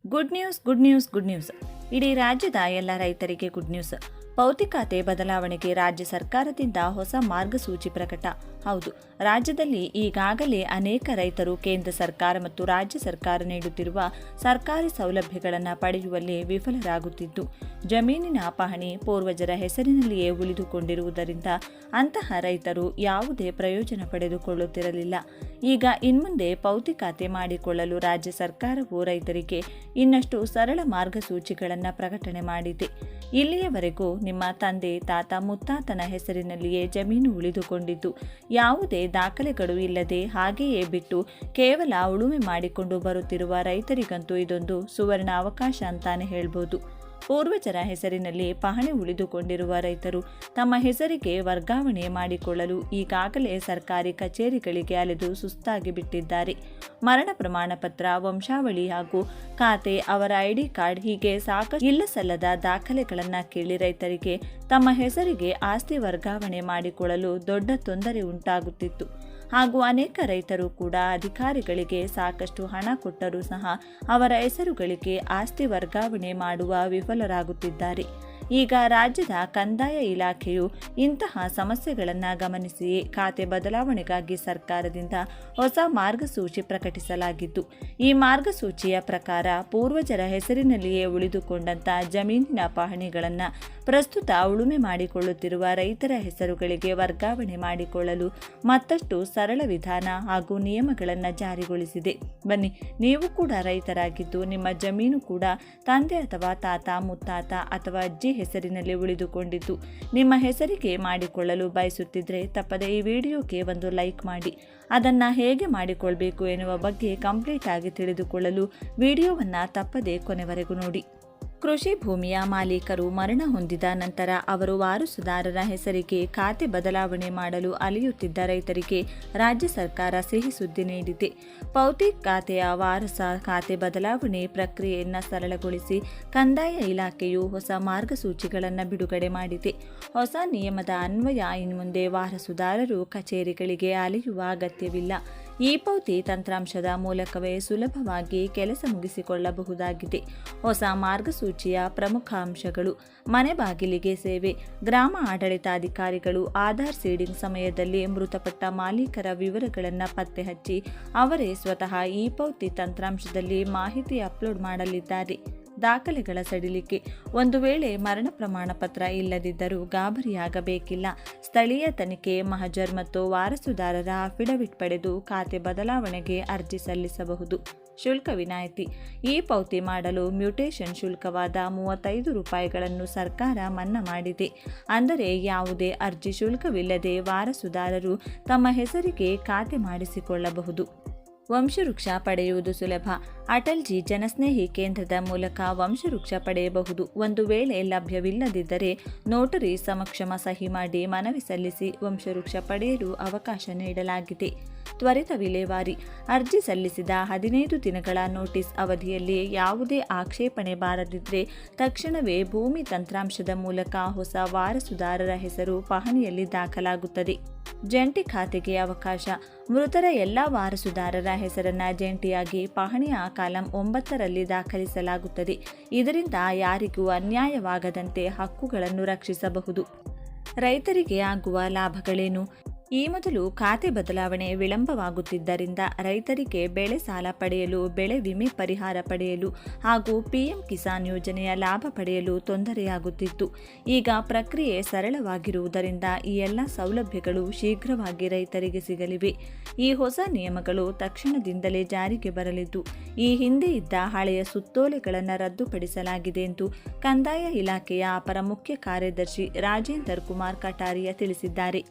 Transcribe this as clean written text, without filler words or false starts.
Good news good news good news. ಇಡೀ ರಾಜ್ಯದ ಎಲ್ಲ ರೈತರಿಗೆ ಗುಡ್ ನ್ಯೂಸ್. ಭೌತಿಕತೆ ಬದಲಾವಣೆಗೆ ರಾಜ್ಯ ಸರ್ಕಾರದಿಂದ ಹೊಸ ಮಾರ್ಗಸೂಚಿ ಪ್ರಕಟ. ಹೌದು, ರಾಜ್ಯದಲ್ಲಿ ಈಗಾಗಲೇ ಅನೇಕ ರೈತರು ಕೇಂದ್ರ ಸರ್ಕಾರ ಮತ್ತು ರಾಜ್ಯ ಸರ್ಕಾರ ನೀಡುತ್ತಿರುವ ಸರ್ಕಾರಿ ಸೌಲಭ್ಯಗಳನ್ನು ಪಡೆಯುವಲ್ಲಿ ವಿಫಲರಾಗುತ್ತಿದ್ದು, ಜಮೀನಿನ ಪಹಣಿ ಪೂರ್ವಜರ ಹೆಸರಿನಲ್ಲಿಯೇ ಉಳಿದುಕೊಂಡಿರುವುದರಿಂದ ಅಂತಹ ರೈತರು ಯಾವುದೇ ಪ್ರಯೋಜನ ಪಡೆದುಕೊಳ್ಳುತ್ತಿರಲಿಲ್ಲ. ಈಗ ಇನ್ಮುಂದೆ ಭೌತಿಕತೆ ಮಾಡಿಕೊಳ್ಳಲು ರಾಜ್ಯ ಸರ್ಕಾರವು ರೈತರಿಗೆ ಇನ್ನಷ್ಟು ಸರಳ ಮಾರ್ಗಸೂಚಿಗಳನ್ನು ಪ್ರಕಟಣೆ ಮಾಡಿದೆ. ಇಲ್ಲಿಯವರೆಗೂ ನಿಮ್ಮ ತಂದೆ ತಾತ ಮುತ್ತಾತನ ಹೆಸರಿನಲ್ಲಿಯೇ ಜಮೀನು ಉಳಿದುಕೊಂಡಿದ್ದು, ಯಾವುದೇ ದಾಖಲೆಗಳು ಇಲ್ಲದೆ ಹಾಗೆಯೇ ಬಿಟ್ಟು ಕೇವಲ ಉಳುಮೆ ಮಾಡಿಕೊಂಡು ಬರುತ್ತಿರುವ ರೈತರಿಗಂತೂ ಇದೊಂದು ಸುವರ್ಣ ಅವಕಾಶ ಅಂತಾನೆ ಹೇಳ್ಬೋದು. ಪೂರ್ವಜರ ಹೆಸರಿನಲ್ಲಿ ಪಹಣಿ ಉಳಿದುಕೊಂಡಿರುವ ರೈತರು ತಮ್ಮ ಹೆಸರಿಗೆ ವರ್ಗಾವಣೆ ಮಾಡಿಕೊಳ್ಳಲು ಈಗಾಗಲೇ ಸರ್ಕಾರಿ ಕಚೇರಿಗಳಿಗೆ ಅಲೆದು ಸುಸ್ತಾಗಿ ಬಿಟ್ಟಿದ್ದಾರೆ. ಮರಣ ಪ್ರಮಾಣ ಪತ್ರ, ವಂಶಾವಳಿ ಹಾಗೂ ಖಾತೆ, ಅವರ ಐಡಿ ಕಾರ್ಡ್ ಹೀಗೆ ಸಾಕಷ್ಟು ಇಲ್ಲಸಲ್ಲದ ದಾಖಲೆಗಳನ್ನು ಕೇಳಿ ರೈತರಿಗೆ ತಮ್ಮ ಹೆಸರಿಗೆ ಆಸ್ತಿ ವರ್ಗಾವಣೆ ಮಾಡಿಕೊಳ್ಳಲು ದೊಡ್ಡ ತೊಂದರೆ ಉಂಟಾಗುತ್ತಿತ್ತು. ಹಾಗೂ ಅನೇಕ ರೈತರು ಕೂಡ ಅಧಿಕಾರಿಗಳಿಗೆ ಸಾಕಷ್ಟು ಹಣ ಕೊಟ್ಟರೂ ಸಹ ಅವರ ಹೆಸರುಗಳಿಗೆ ಆಸ್ತಿ ವರ್ಗಾವಣೆ ಮಾಡುವ ವಿಫಲರಾಗುತ್ತಿದ್ದಾರೆ. ಈಗ ರಾಜ್ಯದ ಕಂದಾಯ ಇಲಾಖೆಯು ಇಂತಹ ಸಮಸ್ಯೆಗಳನ್ನು ಗಮನಿಸಿಯೇ ಖಾತೆ ಬದಲಾವಣೆಗಾಗಿ ಸರ್ಕಾರದಿಂದ ಹೊಸ ಮಾರ್ಗಸೂಚಿ ಪ್ರಕಟಿಸಲಾಗಿದ್ದು, ಈ ಮಾರ್ಗಸೂಚಿಯ ಪ್ರಕಾರ ಪೂರ್ವಜರ ಹೆಸರಿನಲ್ಲಿಯೇ ಉಳಿದುಕೊಂಡಂತ ಜಮೀನಿನ ಪಹಣಿಗಳನ್ನು ಪ್ರಸ್ತುತ ಉಳುಮೆ ಮಾಡಿಕೊಳ್ಳುತ್ತಿರುವ ರೈತರ ಹೆಸರುಗಳಿಗೆ ವರ್ಗಾವಣೆ ಮಾಡಿಕೊಳ್ಳಲು ಮತ್ತಷ್ಟು ಸರಳ ವಿಧಾನ ಹಾಗೂ ನಿಯಮಗಳನ್ನು ಜಾರಿಗೊಳಿಸಿದೆ. ಬನ್ನಿ, ನೀವು ಕೂಡ ರೈತರಾಗಿದ್ದು ನಿಮ್ಮ ಜಮೀನು ಕೂಡ ತಂದೆ ಅಥವಾ ತಾತ ಮುತ್ತಾತ ಅಥವಾ ಅಜ್ಜಿ ಹೆಸರಿನಲ್ಲಿ ಉಳಿದುಕೊಂಡಿದ್ದು ನಿಮ್ಮ ಹೆಸರಿಗೆ ಮಾಡಿಕೊಳ್ಳಲು ಬಯಸುತ್ತಿದ್ರೆ ತಪ್ಪದೆ ಈ ವಿಡಿಯೋಗೆ ಒಂದು ಲೈಕ್ ಮಾಡಿ. ಅದನ್ನು ಹೇಗೆ ಮಾಡಿಕೊಳ್ಬೇಕು ಎನ್ನುವ ಬಗ್ಗೆ ಕಂಪ್ಲೀಟ್ ಆಗಿ ತಿಳಿದುಕೊಳ್ಳಲು ವಿಡಿಯೋವನ್ನು ತಪ್ಪದೆ ಕೊನೆವರೆಗೂ ನೋಡಿ. ಕೃಷಿ ಭೂಮಿಯ ಮಾಲೀಕರು ಮರಣ ಹೊಂದಿದ ನಂತರ ಅವರು ವಾರಸುದಾರರ ಹೆಸರಿಗೆ ಖಾತೆ ಬದಲಾವಣೆ ಮಾಡಲು ಅಲೆಯುತ್ತಿದ್ದ ರೈತರಿಗೆ ರಾಜ್ಯ ಸರ್ಕಾರ ಸಿಹಿ ಸುದ್ದಿ ನೀಡಿದೆ. ಭೌತಿಕ ಖಾತೆಯ ವಾರಸ ಖಾತೆ ಬದಲಾವಣೆ ಪ್ರಕ್ರಿಯೆಯನ್ನು ಸರಳಗೊಳಿಸಿ ಕಂದಾಯ ಇಲಾಖೆಯು ಹೊಸ ಮಾರ್ಗಸೂಚಿಗಳನ್ನು ಬಿಡುಗಡೆ ಮಾಡಿದೆ. ಹೊಸ ನಿಯಮದ ಅನ್ವಯ ಇನ್ಮುಂದೆ ವಾರಸುದಾರರು ಕಚೇರಿಗಳಿಗೆ ಅಲೆಯುವ ಅಗತ್ಯವಿಲ್ಲ. ಈ ಪೌತಿ ತಂತ್ರಾಂಶದ ಮೂಲಕವೇ ಸುಲಭವಾಗಿ ಕೆಲಸ ಮುಗಿಸಿಕೊಳ್ಳಬಹುದಾಗಿದೆ. ಹೊಸ ಮಾರ್ಗಸೂಚಿಯ ಪ್ರಮುಖ ಅಂಶಗಳು: ಮನೆ ಬಾಗಿಲಿಗೆ ಸೇವೆ. ಗ್ರಾಮ ಆಡಳಿತಾಧಿಕಾರಿಗಳು ಆಧಾರ್ ಸೀಡಿಂಗ್ ಸಮಯದಲ್ಲಿ ಮೃತಪಟ್ಟ ಮಾಲೀಕರ ವಿವರಗಳನ್ನು ಪತ್ತೆ ಹಚ್ಚಿ ಅವರೇ ಸ್ವತಃ ಈ ಪೌತಿ ತಂತ್ರಾಂಶದಲ್ಲಿ ಮಾಹಿತಿ ಅಪ್ಲೋಡ್ ಮಾಡಲಿದ್ದಾರೆ. ದಾಖಲೆಗಳ ಸಡಿಲಿಕೆ. ಒಂದು ವೇಳೆ ಮರಣ ಪ್ರಮಾಣ ಪತ್ರ ಇಲ್ಲದಿದ್ದರೂ ಗಾಬರಿಯಾಗಬೇಕಿಲ್ಲ. ಸ್ಥಳೀಯ ತನಿಖೆ, ಮಹಜರ್ ಮತ್ತು ವಾರಸುದಾರರ ಅಫಿಡವಿಟ್ ಪಡೆದು ಖಾತೆ ಬದಲಾವಣೆಗೆ ಅರ್ಜಿ ಸಲ್ಲಿಸಬಹುದು. ಶುಲ್ಕ ವಿನಾಯಿತಿ. ಈ ಪೌತಿ ಮಾಡಲು ಮ್ಯೂಟೇಷನ್ ಶುಲ್ಕವಾದ 35 ರೂಪಾಯಿಗಳನ್ನು ಸರ್ಕಾರ ಮನ್ನಾ ಮಾಡಿದೆ. ಅಂದರೆ ಯಾವುದೇ ಅರ್ಜಿ ಶುಲ್ಕವಿಲ್ಲದೆ ವಾರಸುದಾರರು ತಮ್ಮ ಹೆಸರಿಗೆ ಖಾತೆ ಮಾಡಿಸಿಕೊಳ್ಳಬಹುದು. ವಂಶವೃಕ್ಷ ಪಡೆಯುವುದು ಸುಲಭ. ಅಟಲ್ಜಿ ಜನಸ್ನೇಹಿ ಕೇಂದ್ರದ ಮೂಲಕ ವಂಶವೃಕ್ಷ ಪಡೆಯಬಹುದು. ಒಂದು ವೇಳೆ ಲಭ್ಯವಿಲ್ಲದಿದ್ದರೆ ನೋಟರಿ ಸಮಕ್ಷಮ ಸಹಿ ಮಾಡಿ ಮನವಿ ಸಲ್ಲಿಸಿ ವಂಶವೃಕ್ಷ ಪಡೆಯಲು ಅವಕಾಶ ನೀಡಲಾಗಿದೆ. ತ್ವರಿತ ವಿಲೇವಾರಿ. ಅರ್ಜಿ ಸಲ್ಲಿಸಿದ 15 ದಿನಗಳ ನೋಟಿಸ್ ಅವಧಿಯಲ್ಲಿ ಯಾವುದೇ ಆಕ್ಷೇಪಣೆ ಬಾರದಿದ್ದರೆ ತಕ್ಷಣವೇ ಭೂಮಿ ತಂತ್ರಾಂಶದ ಮೂಲಕ ಹೊಸ ವಾರಸುದಾರರ ಹೆಸರು ಪಹಣಿಯಲ್ಲಿ ದಾಖಲಾಗುತ್ತದೆ. ಜಂಟಿ ಖಾತೆಗೆ ಅವಕಾಶ. ಮೃತರ ಎಲ್ಲ ವಾರಸುದಾರರ ಹೆಸರನ್ನ ಜಂಟಿಯಾಗಿ ಪಹಣಿಯ ಕಾಲಂ 9ರಲ್ಲಿ ದಾಖಲಿಸಲಾಗುತ್ತದೆ. ಇದರಿಂದ ಯಾರಿಗೂ ಅನ್ಯಾಯವಾಗದಂತೆ ಹಕ್ಕುಗಳನ್ನು ರಕ್ಷಿಸಬಹುದು. ರೈತರಿಗೆ ಆಗುವ ಲಾಭಗಳೇನು? ಈ ಮೊದಲು ಖಾತೆ ಬದಲಾವಣೆ ವಿಳಂಬವಾಗುತ್ತಿದ್ದರಿಂದ ರೈತರಿಗೆ ಬೆಳೆ ಸಾಲ ಪಡೆಯಲು, ಬೆಳೆ ವಿಮೆ ಪರಿಹಾರ ಪಡೆಯಲು ಹಾಗೂ ಪಿಎಂ ಕಿಸಾನ್ ಯೋಜನೆಯ ಲಾಭ ಪಡೆಯಲು ತೊಂದರೆಯಾಗುತ್ತಿತ್ತು. ಈಗ ಪ್ರಕ್ರಿಯೆ ಸರಳವಾಗಿರುವುದರಿಂದ ಈ ಎಲ್ಲ ಸೌಲಭ್ಯಗಳು ಶೀಘ್ರವಾಗಿ ರೈತರಿಗೆ ಸಿಗಲಿವೆ. ಈ ಹೊಸ ನಿಯಮಗಳು ತಕ್ಷಣದಿಂದಲೇ ಜಾರಿಗೆ ಬರಲಿದ್ದು, ಈ ಹಿಂದೆ ಇದ್ದ ಹಳೆಯ ಸುತ್ತೋಲೆಗಳನ್ನು ರದ್ದುಪಡಿಸಲಾಗಿದೆ ಎಂದು ಕಂದಾಯ ಇಲಾಖೆಯ ಅಪರ ಮುಖ್ಯ ಕಾರ್ಯದರ್ಶಿ ರಾಜೇಂದರ್ ಕುಮಾರ್ ಕಟಾರಿಯಾ ತಿಳಿಸಿದ್ದಾರೆ.